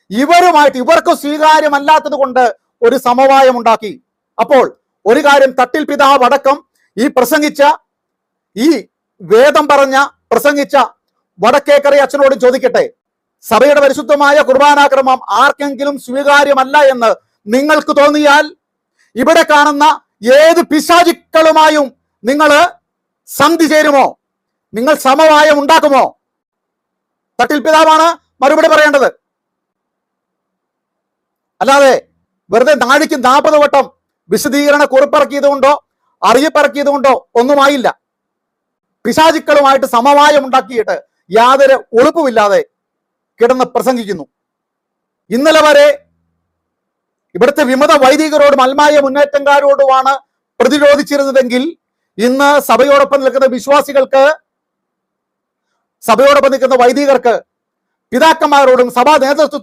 ഇവരുമായിട്ട് ഇവർക്ക് സ്വീകാര്യമല്ലാത്തത് കൊണ്ട് ഒരു സമവായം ഉണ്ടാക്കി. അപ്പോൾ ഒരു കാര്യം തട്ടിൽ പിതാവ് അടക്കം ഈ വേദം പ്രസംഗിച്ച വടക്കേക്കറി അച്ഛനോട് ചോദിക്കട്ടെ, സഭയുടെ പരിശുദ്ധമായ കുർബാനാക്രമം ആർക്കെങ്കിലും സ്വീകാര്യമല്ല എന്ന് നിങ്ങൾക്ക് തോന്നിയാൽ ഇവിടെ കാണുന്ന ഏത് പിശാചുക്കളുമായും നിങ്ങൾ സന്ധി ചേരുമോ? നിങ്ങൾ സമവായം ഉണ്ടാക്കുമോ? തട്ടിൽ പിതാവാണ് മറുപടി പറയേണ്ടത്. അല്ലാതെ വെറുതെ നാഴിക്ക് 40 വട്ടം വിശദീകരണ കുറിപ്പിറക്കിയതുകൊണ്ടോ അറിയിപ്പിറക്കിയതുകൊണ്ടോ ഒന്നുമായില്ല. പിശാചുക്കളുമായിട്ട് സമവായം ഉണ്ടാക്കിയിട്ട് യാതൊരു ഒളിപ്പുമില്ലാതെ കിടന്ന് പ്രസംഗിക്കുന്നു. ഇന്നലെ വരെ ഇവിടുത്തെ വിമത വൈദികരോടും അൽമായ മുന്നേറ്റക്കാരോടുമാണ് പ്രതിരോധിച്ചിരുന്നതെങ്കിൽ ഇന്ന് സഭയോടൊപ്പം നിൽക്കുന്ന വിശ്വാസികൾക്ക്, സഭയോടൊപ്പം നിൽക്കുന്ന വൈദികർക്ക്, പിതാക്കന്മാരോടും സഭാ നേതൃത്വത്തോടും